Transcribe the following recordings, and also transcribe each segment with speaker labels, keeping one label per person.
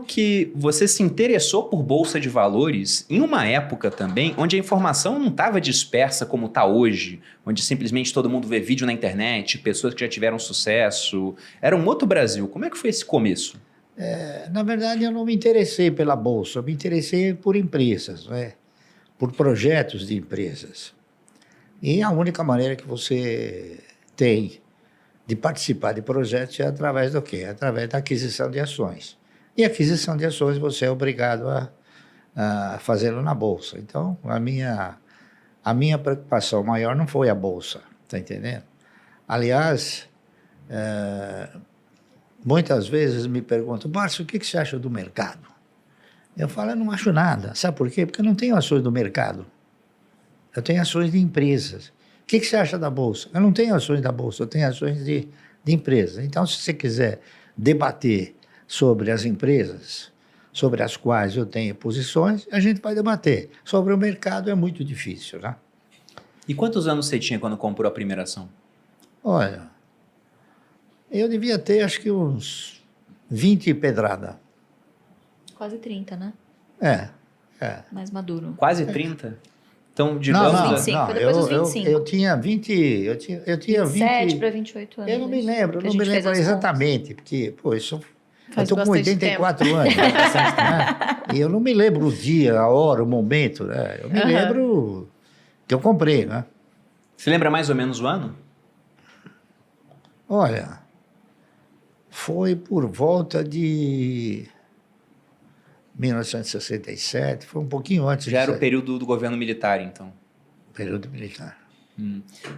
Speaker 1: que você se interessou por Bolsa de Valores em uma época também onde a informação não estava dispersa como está hoje, onde simplesmente todo mundo vê vídeo na internet, pessoas que já tiveram sucesso. Era um outro Brasil. Como é que foi esse começo?
Speaker 2: Na verdade, eu não me interessei pela Bolsa, eu me interessei por empresas, né? Por projetos de empresas. E a única maneira que você tem de participar de projetos é através do quê? Através da aquisição de ações. E aquisição de ações você é obrigado a fazê-lo na Bolsa. Então, a minha preocupação maior não foi a Bolsa, está entendendo? Aliás, muitas vezes me perguntam, Márcio, o que você acha do mercado? Eu falo, eu não acho nada. Sabe por quê? Porque eu não tenho ações do mercado. Eu tenho ações de empresas. O que você acha da Bolsa? Eu não tenho ações da Bolsa, eu tenho ações de empresas. Então, se você quiser debater sobre as empresas, sobre as quais eu tenho posições, a gente vai debater. Sobre o mercado é muito difícil, né?
Speaker 1: E quantos anos você tinha quando comprou a primeira ação?
Speaker 2: Olha, eu devia ter acho que uns 20 e pedrada.
Speaker 3: Quase 30, né?
Speaker 2: É.
Speaker 3: Mais maduro.
Speaker 1: Quase 30? Então, digamos...
Speaker 2: Não,
Speaker 3: 25, foi depois dos 25.
Speaker 2: eu tinha 20, eu tinha
Speaker 3: 27 para 28 anos.
Speaker 2: Eu não me lembro,
Speaker 3: que a gente fez as
Speaker 2: exatamente, porque, pô, eu
Speaker 3: Faz
Speaker 2: estou com
Speaker 3: bastante
Speaker 2: 84 anos, né? E eu não me lembro o dia, a hora, o momento, né? Eu me lembro que eu comprei, né?
Speaker 1: Você lembra mais ou menos o ano?
Speaker 2: Olha, foi por volta de 1967, foi um pouquinho antes.
Speaker 1: Já era o período do governo militar, então.
Speaker 2: Período militar.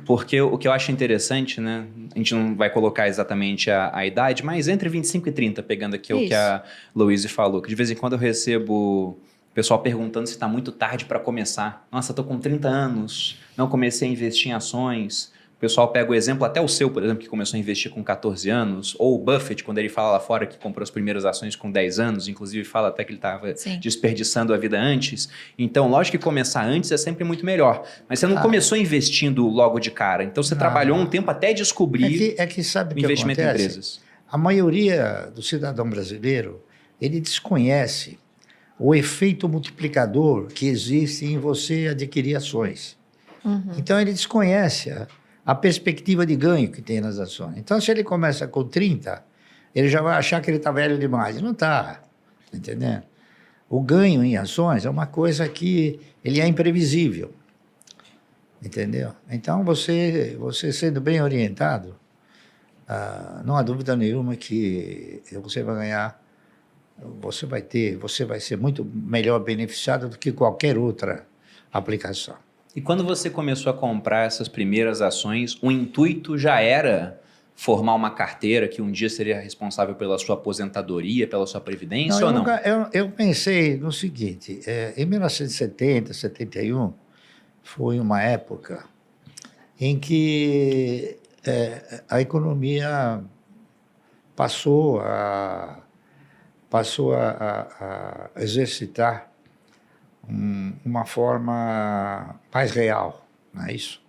Speaker 1: Porque o que eu acho interessante, né? A gente não vai colocar exatamente a idade, mas entre 25 e 30, pegando aqui o que a Louise falou, que de vez em quando eu recebo o pessoal perguntando se está muito tarde para começar. Nossa, estou com 30 anos, não comecei a investir em ações. O pessoal pega o exemplo, até o seu, por exemplo, que começou a investir com 14 anos, ou o Buffett, quando ele fala lá fora que comprou as primeiras ações com 10 anos, inclusive fala até que ele estava desperdiçando a vida antes. Então, lógico que começar antes é sempre muito melhor. Mas você não começou investindo logo de cara. Então, você trabalhou um tempo até descobrir
Speaker 2: sabe
Speaker 1: o investimento em
Speaker 2: acontece?
Speaker 1: empresas.
Speaker 2: A maioria do cidadão brasileiro, ele desconhece o efeito multiplicador que existe em você adquirir ações. Então, ele desconhece a perspectiva de ganho que tem nas ações. Então, se ele começa com 30, ele já vai achar que ele está velho demais. Não está, entendendo? O ganho em ações é uma coisa que ele é imprevisível, entendeu? Então, você sendo bem orientado, não há dúvida nenhuma que você vai ganhar, você vai ser muito melhor beneficiado do que qualquer outra aplicação.
Speaker 1: E quando você começou a comprar essas primeiras ações, o intuito já era formar uma carteira que um dia seria responsável pela sua aposentadoria, pela sua previdência ou não?
Speaker 2: Eu pensei no seguinte, em 1970, 71, foi uma época em que a economia passou a exercitar uma forma mais real, não é isso?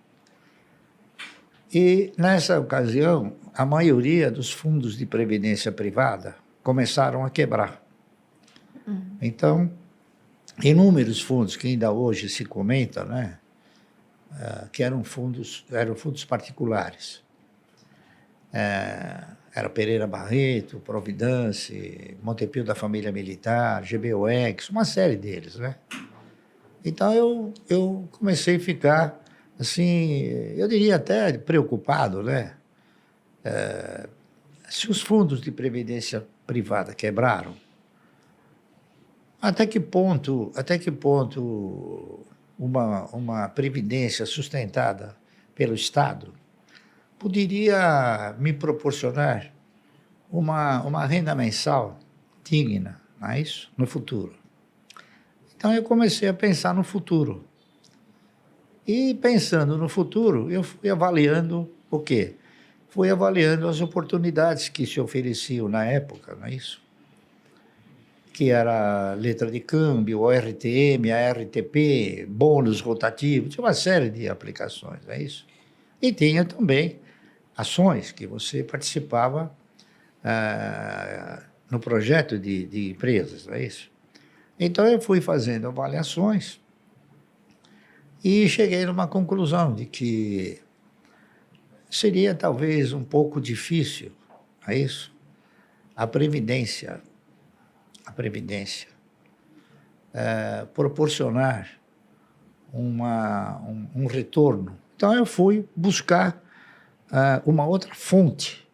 Speaker 2: E, nessa ocasião, a maioria dos fundos de previdência privada começaram a quebrar. Então, inúmeros fundos que ainda hoje se comenta, né, que eram fundos particulares. Era Pereira Barreto, Providence, Montepio da Família Militar, GBOX, uma série deles, né? Então, eu comecei a ficar, assim, eu diria até preocupado, né? Se os fundos de previdência privada quebraram, até que ponto uma previdência sustentada pelo Estado poderia me proporcionar uma renda mensal digna, não é isso? No futuro. Então, eu comecei a pensar no futuro. E, pensando no futuro, eu fui avaliando o quê? Fui avaliando as oportunidades que se ofereciam na época, não é isso? Que era letra de câmbio, o RTM, a RTP, bônus rotativos, tinha uma série de aplicações, não é isso? E tinha também ações que você participava no projeto de empresas, não é isso? Então, eu fui fazendo avaliações e cheguei numa conclusão de que seria talvez um pouco difícil, não é isso? A Previdência proporcionar um retorno. Então, eu fui buscar uma outra fonte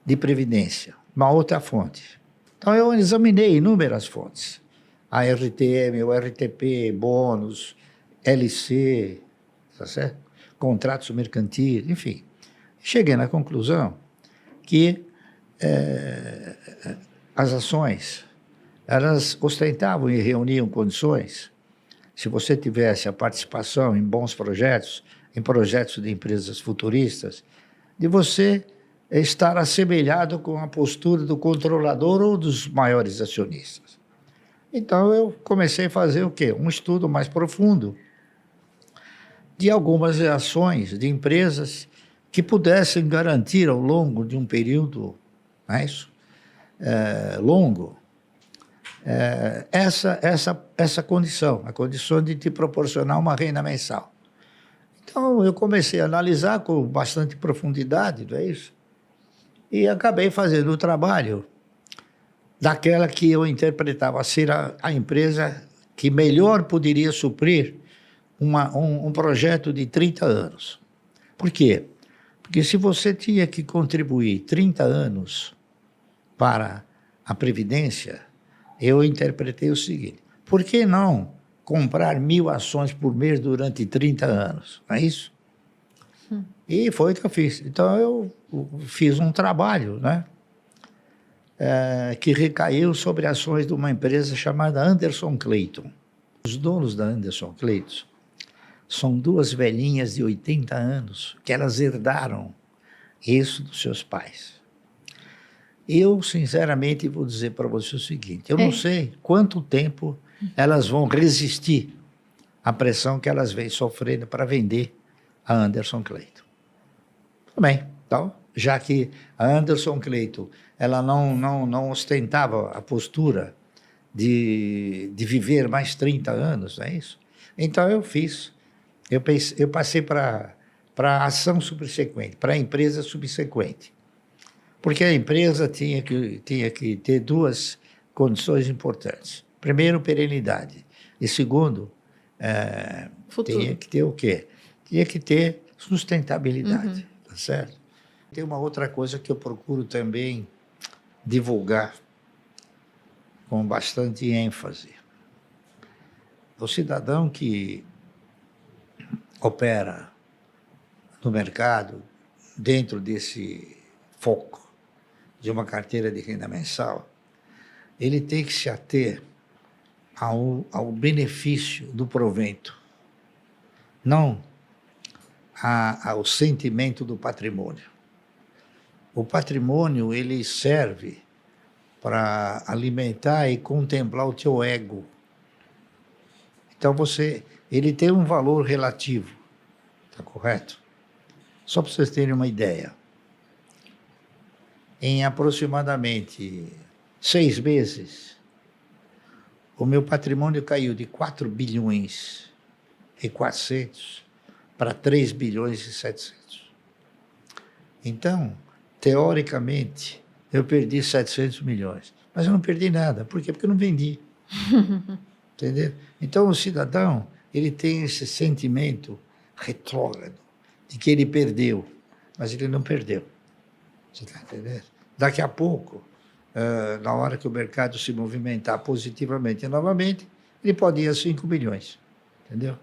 Speaker 2: de previdência, uma outra fonte. Então, eu examinei inúmeras fontes. A RTM, o RTP, bônus, LC, tá certo? Contratos mercantis, enfim. Cheguei na conclusão que as ações, elas ostentavam e reuniam condições, se você tivesse a participação em bons projetos, em projetos de empresas futuristas, de você estar assemelhado com a postura do controlador ou dos maiores acionistas. Então, eu comecei a fazer o quê? Um estudo mais profundo de algumas ações de empresas que pudessem garantir ao longo de um período, não é isso? Longo, essa condição, a condição de te proporcionar uma renda mensal. Então, eu comecei a analisar com bastante profundidade, não é isso? E acabei fazendo o trabalho daquela que eu interpretava ser a empresa que melhor poderia suprir um projeto de 30 anos. Por quê? Porque se você tinha que contribuir 30 anos para a Previdência, eu interpretei o seguinte: por que não comprar 1.000 ações por mês durante 30 anos? Não é isso? E foi o que eu fiz. Então, eu fiz um trabalho, né, que recaiu sobre ações de uma empresa chamada Anderson Clayton. Os donos da Anderson Clayton são duas velhinhas de 80 anos que elas herdaram isso dos seus pais. Eu, sinceramente, vou dizer para você o seguinte: eu não sei quanto tempo elas vão resistir à pressão que elas vêm sofrendo para vender a Anderson Clayton. Tudo bem, então, já que a Anderson Clayton ela não ostentava a postura de viver mais 30 anos, não é isso? Então, eu passei para a ação subsequente, para a empresa subsequente. Porque a empresa tinha que ter duas condições importantes. Primeiro, perenidade. E segundo, tinha que ter o quê? Tinha que ter sustentabilidade, tá certo? Tem uma outra coisa que eu procuro também divulgar com bastante ênfase. O cidadão que opera no mercado dentro desse foco de uma carteira de renda mensal, ele tem que se ater ao benefício do provento, não ao sentimento do patrimônio. O patrimônio, ele serve para alimentar e contemplar o teu ego. Então, ele tem um valor relativo, está correto? Só para vocês terem uma ideia. Em aproximadamente 6 meses, o meu patrimônio caiu de 4 bilhões e 400 para 3 bilhões e 700. Então, teoricamente, eu perdi 700 milhões. Mas eu não perdi nada. Por quê? Porque eu não vendi. Entendeu? Então, o cidadão, ele tem esse sentimento retrógrado de que ele perdeu, mas ele não perdeu. Você está entendendo? Daqui a pouco, na hora que o mercado se movimentar positivamente novamente, ele pode ir a 5 bilhões. Entendeu?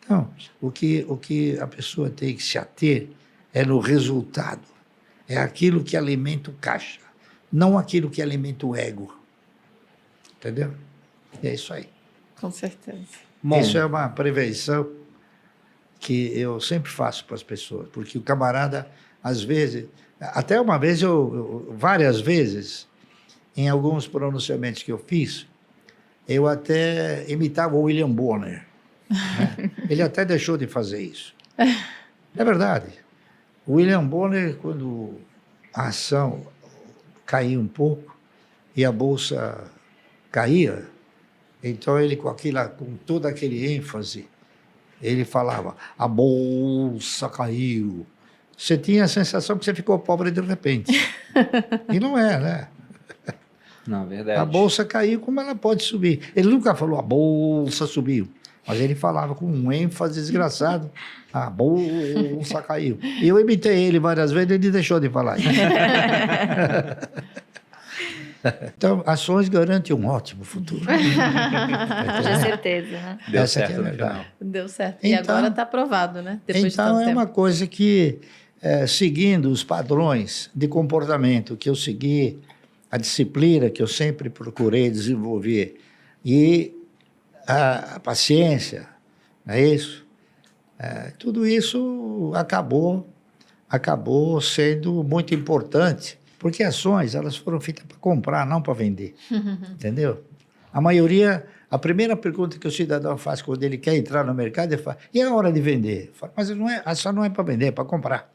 Speaker 2: Então, o que a pessoa tem que se ater é no resultado. É aquilo que alimenta o caixa, não aquilo que alimenta o ego. Entendeu? E é isso aí.
Speaker 4: Com certeza.
Speaker 2: Bom, isso é uma prevenção que eu sempre faço para as pessoas, porque o camarada, às vezes, até uma vez, várias vezes, em alguns pronunciamentos que eu fiz, eu até imitava o William Bonner. Né? Ele até deixou de fazer isso. É verdade. O William Bonner, quando a ação caiu um pouco, e a bolsa caía, então ele com todo aquele ênfase, ele falava, a bolsa caiu. Você tinha a sensação que você ficou pobre de repente. E não é, né?
Speaker 1: Não, verdade.
Speaker 2: A bolsa caiu, como ela pode subir? Ele nunca falou, a bolsa subiu. Mas ele falava com um ênfase desgraçado, a bolsa caiu. E eu imitei ele várias vezes, ele deixou de falar isso. Então, ações garantem um ótimo futuro.
Speaker 3: Com certeza, né?
Speaker 1: Deu
Speaker 2: Essa
Speaker 1: certo
Speaker 2: aqui é a
Speaker 1: no
Speaker 2: verdade.
Speaker 1: final.
Speaker 4: Deu certo. E
Speaker 2: Então-
Speaker 4: agora está aprovado, né? Depois de
Speaker 2: Então,
Speaker 4: tanto
Speaker 2: é
Speaker 4: tempo.
Speaker 2: uma coisa que, seguindo os padrões de comportamento que eu segui, a disciplina que eu sempre procurei desenvolver e a paciência, não é isso? Tudo isso acabou sendo muito importante, porque ações elas foram feitas para comprar, não para vender, entendeu? A maioria, a primeira pergunta que o cidadão faz quando ele quer entrar no mercado, ele fala, e a hora de vender? Fala, mas não é, a ação não é para vender, é para comprar.